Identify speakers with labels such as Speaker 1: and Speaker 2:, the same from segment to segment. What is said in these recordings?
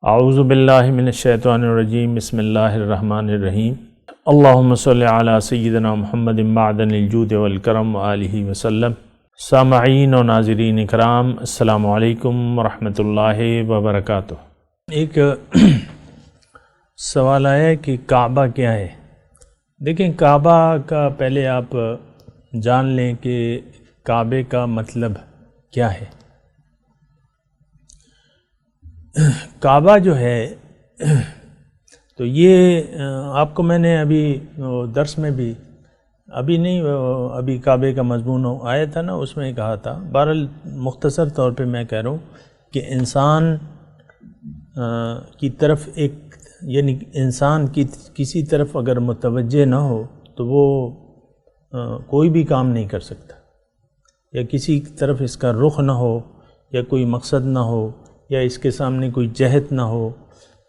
Speaker 1: اعوذ باللہ من الشیطان الرجیم بسم اللہ الرحمن الرحیم اللہم صلی علی سیدنا محمد معدن الجود والکرم وآلہ وسلم۔ سامعین و ناظرین اکرام، السلام علیکم ورحمۃ اللہ وبرکاتہ۔ ایک سوال آیا ہے کہ کعبہ کیا ہے؟ دیکھیں، کعبہ کا پہلے آپ جان لیں کہ کعبے کا مطلب کیا ہے۔ کعبہ جو ہے تو یہ آپ کو میں نے ابھی درس میں بھی ابھی کعبے کا مضمون آیا تھا نا، اس میں کہا تھا۔ بہرحال مختصر طور پہ میں کہہ رہا ہوں کہ انسان کی طرف یعنی انسان کی کسی طرف اگر متوجہ نہ ہو تو وہ کوئی بھی کام نہیں کر سکتا، یا کسی طرف اس کا رخ نہ ہو، یا کوئی مقصد نہ ہو، یا اس کے سامنے کوئی جہت نہ ہو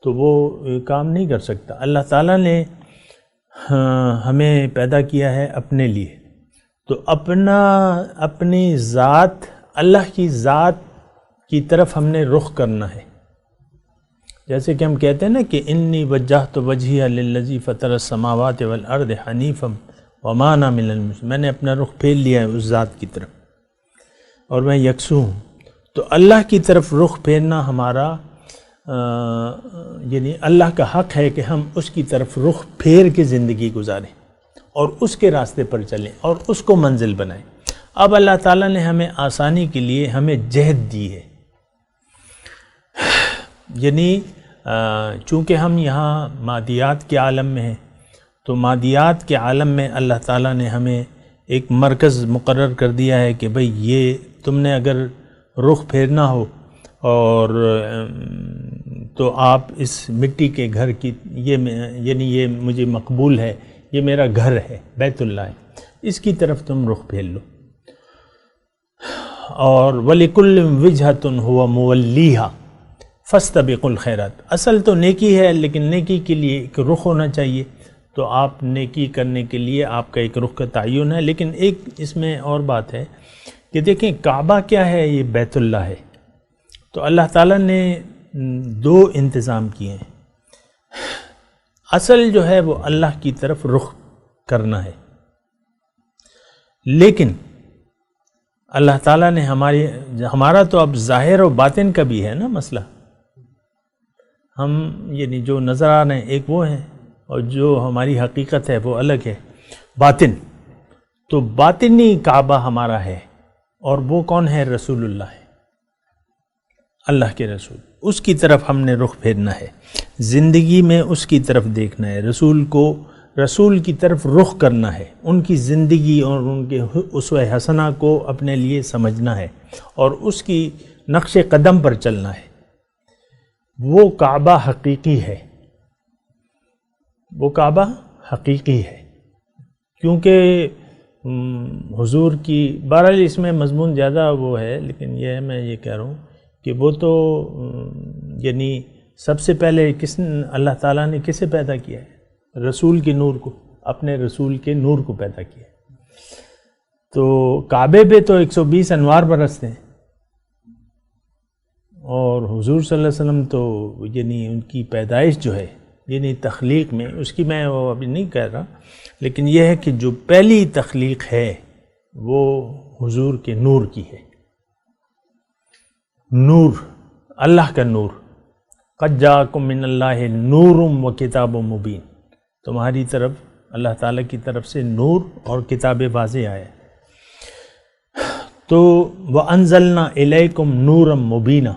Speaker 1: تو وہ کام نہیں کر سکتا۔ اللہ تعالیٰ نے ہمیں پیدا کیا ہے اپنے لیے، تو اپنی ذات، اللہ کی ذات کی طرف ہم نے رخ کرنا ہے۔ جیسے کہ ہم کہتے ہیں نا کہ انی وجہت وجہی للذی فطر السماوات والارض حنیفا وما انا من المشرکین، میں نے اپنا رخ پھیر لیا ہے اس ذات کی طرف اور میں یکسو ہوں۔ تو اللہ کی طرف رخ پھیرنا ہمارا یعنی اللہ کا حق ہے کہ ہم اس کی طرف رخ پھیر کے زندگی گزاریں اور اس کے راستے پر چلیں اور اس کو منزل بنائیں۔ اب اللہ تعالیٰ نے ہمیں آسانی کے لیے ہمیں جہد دی ہے، یعنی چونکہ ہم یہاں مادیات کے عالم میں ہیں، تو مادیات کے عالم میں اللہ تعالیٰ نے ہمیں ایک مرکز مقرر کر دیا ہے کہ بھئی یہ تم نے اگر رخ پھیرنا ہو اور تو آپ اس مٹی کے گھر کی یہ مجھے مقبول ہے، یہ میرا گھر ہے، بیت اللہ ہے، اس کی طرف تم رخ پھیر لو۔ اور وَلِكُلٍّ وِجْهَةٌ هُوَ مُوَلِّيهَا فَاسْتَبِقُوا الْخَيْرَاتِ، اصل تو نیکی ہے، لیکن نیکی کے لیے ایک رخ ہونا چاہیے، تو آپ نیکی کرنے کے لیے آپ کا ایک رخ کا تعین ہے۔ لیکن ایک اس میں اور بات ہے کہ دیکھیں کعبہ کیا ہے، یہ بیت اللہ ہے۔ تو اللہ تعالیٰ نے دو انتظام کیے ہیں۔ اصل جو ہے وہ اللہ کی طرف رخ کرنا ہے، لیکن اللہ تعالیٰ نے ہمارا تو اب ظاہر و باطن کا بھی ہے نا مسئلہ۔ ہم یعنی جو نظر آ رہے ہیں ایک وہ ہیں، اور جو ہماری حقیقت ہے وہ الگ ہے، باطن۔ تو باطنی کعبہ ہمارا ہے، اور وہ کون ہے؟ رسول اللہ ہے، اللہ کے رسول۔ اس کی طرف ہم نے رخ پھیرنا ہے، زندگی میں اس کی طرف دیکھنا ہے، رسول کی طرف رخ کرنا ہے، ان کی زندگی اور ان کے اسوہ حسنہ کو اپنے لیے سمجھنا ہے اور اس کی نقش قدم پر چلنا ہے۔ وہ کعبہ حقیقی ہے، وہ کعبہ حقیقی ہے، کیونکہ حضور کی بہرحال اس میں مضمون زیادہ وہ ہے، لیکن میں یہ کہہ رہا ہوں کہ وہ تو یعنی سب سے پہلے اللہ تعالیٰ نے کسے پیدا کیا ہے؟ رسول کے نور کو، اپنے رسول کے نور کو پیدا کیا۔ تو کعبے پہ تو 120 انوار برستے ہیں، اور حضور صلی اللہ علیہ وسلم تو یعنی ان کی پیدائش جو ہے یعنی تخلیق میں، اس کی میں وہ ابھی نہیں کہہ رہا، لیکن یہ ہے کہ جو پہلی تخلیق ہے وہ حضور کے نور کی ہے۔ نور، اللہ کا نور، قد جاءکم من اللہ نور و کتاب مبین، تمہاری طرف اللہ تعالیٰ کی طرف سے نور اور کتاب واضح آیا۔ تو وَأَنزَلْنَا إِلَيْكُمْ نُورًا مُبِينًا،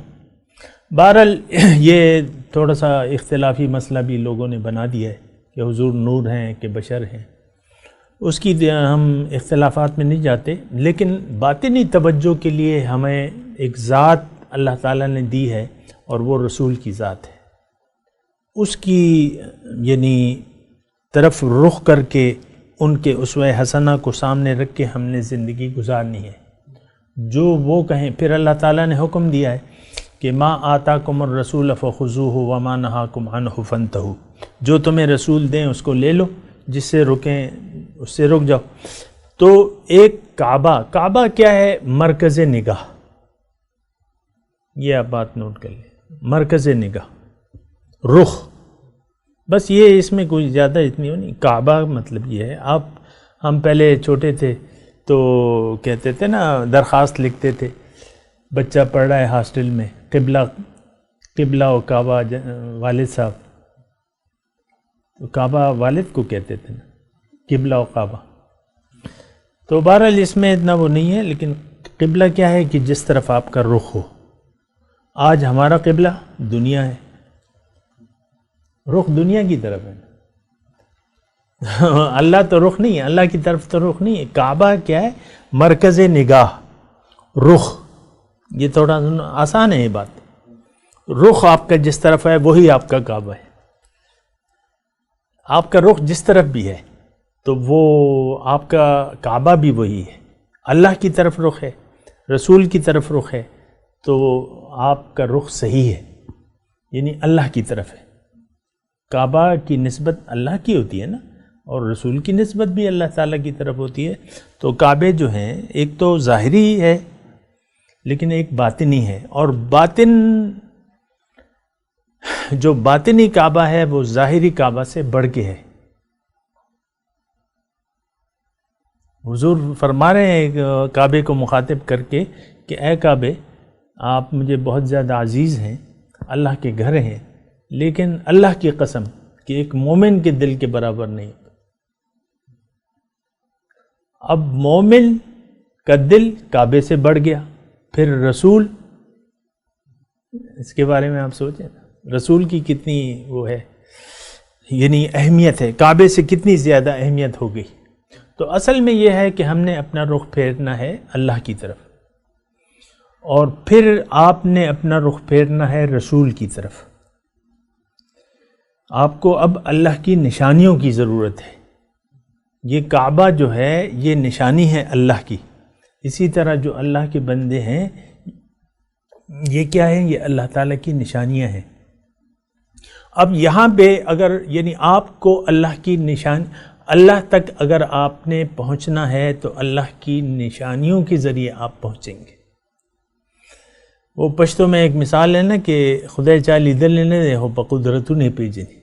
Speaker 1: بہرحال یہ تھوڑا سا اختلافی مسئلہ بھی لوگوں نے بنا دیا ہے کہ حضور نور ہیں کہ بشر ہیں، اس کی ہم اختلافات میں نہیں جاتے، لیکن باطنی توجہ کے لیے ہمیں ایک ذات اللہ تعالیٰ نے دی ہے، اور وہ رسول کی ذات ہے۔ اس کی یعنی طرف رخ کر کے ان کے اسوہ حسنہ کو سامنے رکھ کے ہم نے زندگی گزارنی ہے۔ جو وہ کہیں، پھر اللہ تعالیٰ نے حکم دیا ہے کہ ما آتاکم الرسول فخذوہ وما نہاکم عنہ فانتہوا، جو تمہیں رسول دیں اس کو لے لو، جس سے رکیں اس سے رک جاؤ۔ تو ایک کعبہ کیا ہے؟ مرکز نگاہ، یہ آپ بات نوٹ کر لیں، مرکز نگاہ۔ رخ، بس یہ اس میں کوئی زیادہ اتنی نہیں. کعبہ مطلب یہ ہے. ہم پہلے چھوٹے تھے تو کہتے تھے نا، درخواست لکھتے تھے، بچہ پڑھ رہا ہے ہاسٹل میں، قبلہ و کعبہ والد صاحب. تو کعبہ والد کو کہتے تھے نا، قبلہ و کعبہ. تو بہرحال اس میں اتنا وہ نہیں ہے، لیکن قبلہ کیا ہے کہ جس طرف آپ کا رخ ہو. آج ہمارا قبلہ دنیا ہے، رخ دنیا کی طرف ہے. اللہ تو رخ نہیں ہے، اللہ کی طرف تو رخ نہیں ہے. کعبہ کیا ہے؟ مرکز نگاہ، رخ. یہ تھوڑا آسان ہے یہ بات. رخ آپ کا جس طرف ہے وہی آپ کا کعبہ ہے. آپ کا رخ جس طرف بھی ہے تو وہ آپ کا کعبہ بھی وہی ہے. اللہ کی طرف رخ ہے، رسول کی طرف رخ ہے، تو آپ کا رخ صحیح ہے، یعنی اللہ کی طرف ہے. کعبہ کی نسبت اللہ کی ہوتی ہے نا، اور رسول کی نسبت بھی اللہ تعالیٰ کی طرف ہوتی ہے. تو کعبے جو ہیں ایک تو ظاہری ہے لیکن ایک باطنی ہے، اور جو باطنی کعبہ ہے وہ ظاہری کعبہ سے بڑھ کے ہے. حضور فرما رہے ہیں کعبے کو مخاطب کر کے کہ اے کعبے، آپ مجھے بہت زیادہ عزیز ہیں، اللہ کے گھر ہیں، لیکن اللہ کی قسم کہ ایک مومن کے دل کے برابر نہیں. اب مومن کا دل کعبے سے بڑھ گیا، پھر رسول، اس کے بارے میں آپ سوچیں رسول کی کتنی وہ ہے، یعنی اہمیت ہے، کعبے سے کتنی زیادہ اہمیت ہو گئی. تو اصل میں یہ ہے کہ ہم نے اپنا رخ پھیرنا ہے اللہ کی طرف، اور پھر آپ نے اپنا رخ پھیرنا ہے رسول کی طرف. آپ کو اب اللہ کی نشانیوں کی ضرورت ہے. یہ کعبہ جو ہے یہ نشانی ہے اللہ کی. اسی طرح جو اللہ کے بندے ہیں یہ کیا ہے؟ یہ اللہ تعالیٰ کی نشانیاں ہیں. اب یہاں پہ اگر یعنی آپ کو اللہ تک اگر آپ نے پہنچنا ہے تو اللہ کی نشانیوں کے ذریعے آپ پہنچیں گے. وہ پشتو میں ایک مثال ہے نا کہ خدای چا لیدل نے دے ہو په قدرتو نے پیجنی.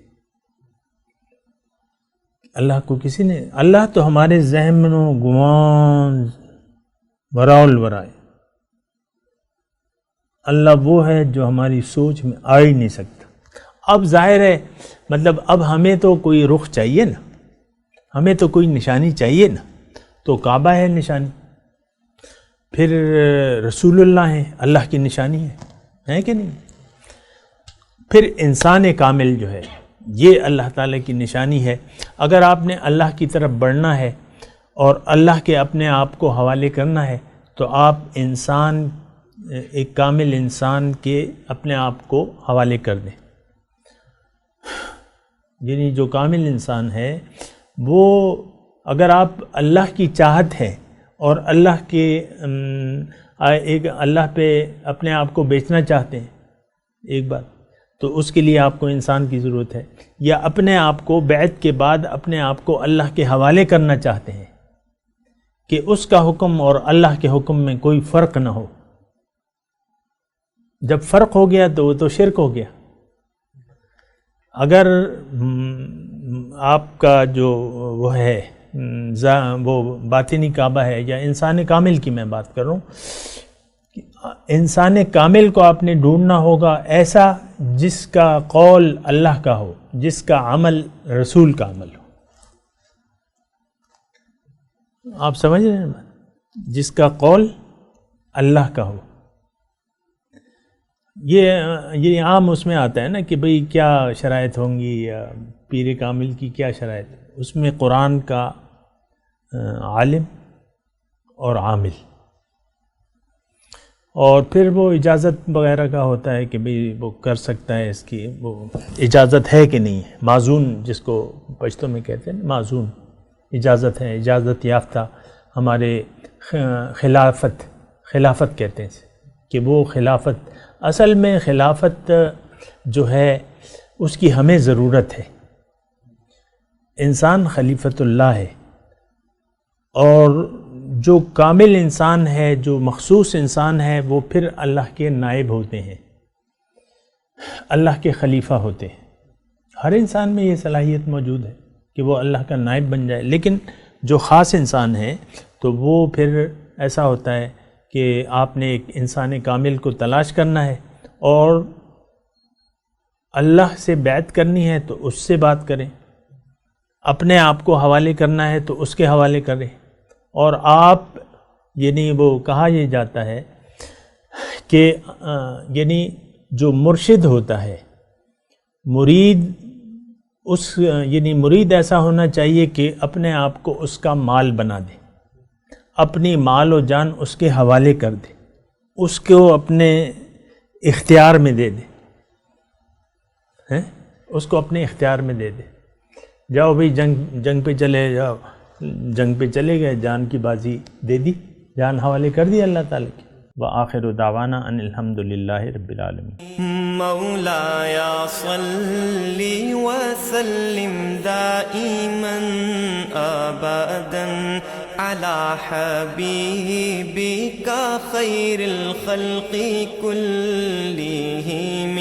Speaker 1: اللہ کو کسی نے، اللہ تو ہمارے ذہن و گمان وراء ورائے. اللہ وہ ہے جو ہماری سوچ میں آ ہی نہیں سکتا. اب ظاہر ہے مطلب اب ہمیں تو کوئی رخ چاہیے نا، ہمیں تو کوئی نشانی چاہیے نا. تو کعبہ ہے نشانی، پھر رسول اللہ ہے اللہ کی نشانی ہے کہ نہیں. پھر انسان کامل جو ہے یہ اللہ تعالیٰ کی نشانی ہے. اگر آپ نے اللہ کی طرف بڑھنا ہے اور اللہ کے اپنے آپ کو حوالے کرنا ہے تو آپ انسان، ایک کامل انسان کے اپنے آپ کو حوالے کر دیں. یعنی جو کامل انسان ہے وہ، اگر آپ اللہ کی چاہت ہے اور اللہ کے ایک اللہ پہ اپنے آپ کو بیچنا چاہتے ہیں ایک بات، تو اس کے لیے آپ کو انسان کی ضرورت ہے. یا اپنے آپ کو بیعت کے بعد اپنے آپ کو اللہ کے حوالے کرنا چاہتے ہیں کہ اس کا حکم اور اللہ کے حکم میں کوئی فرق نہ ہو. جب فرق ہو گیا تو وہ تو شرک ہو گیا. اگر آپ کا جو وہ ہے وہ باطنی کعبہ ہے، یا انسان کامل کی میں بات کر رہا ہوں، انسان کامل کو آپ نے ڈھونڈنا ہوگا ایسا جس کا قول اللہ کا ہو، جس کا عمل رسول کا عمل ہو. آپ سمجھ رہے ہیں؟ جس کا قول اللہ کا ہو. یہ عام اس میں آتا ہے نا کہ بھئی کیا شرائط ہوں گی، یا پیر کامل کی کیا شرائط. اس میں قرآن کا عالم اور عامل، اور پھر وہ اجازت وغیرہ کا ہوتا ہے کہ بھئی وہ کر سکتا ہے، اس کی وہ اجازت ہے کہ نہیں ہے. معزون جس کو پشتو میں کہتے ہیں، معزون اجازت ہے، اجازت یافتہ. ہمارے خلافت کہتے ہیں کہ وہ خلافت، اصل میں خلافت جو ہے اس کی ہمیں ضرورت ہے. انسان خلیفۃ اللہ ہے، اور جو کامل انسان ہے، جو مخصوص انسان ہے، وہ پھر اللہ کے نائب ہوتے ہیں، اللہ کے خلیفہ ہوتے ہیں. ہر انسان میں یہ صلاحیت موجود ہے کہ وہ اللہ کا نائب بن جائے، لیکن جو خاص انسان ہے تو وہ پھر ایسا ہوتا ہے کہ آپ نے ایک انسان کامل کو تلاش کرنا ہے، اور اللہ سے بیعت کرنی ہے تو اس سے بات کریں، اپنے آپ کو حوالے کرنا ہے تو اس کے حوالے کریں، اور آپ یعنی وہ کہا یہ جاتا ہے کہ یعنی جو مرشد ہوتا ہے، مرید یعنی مرید ایسا ہونا چاہیے کہ اپنے آپ کو اس کا مال بنا دے، اپنی مال و جان اس کے حوالے کر دے، اس کو اپنے اختیار میں دے دے، اس کو اپنے اختیار میں دے دے، جاؤ بھئی جنگ پہ چلے جاؤ، جنگ پہ چلے گئے، جان کی بازی دے دی، جان حوالے کر دی اللہ تعالیٰ کی۔ وآخر دعوانا ان الحمدللہ رب العالمین۔
Speaker 2: مولاي صل وسلم دائما ابدا على حبيبك خير الخلق كلهم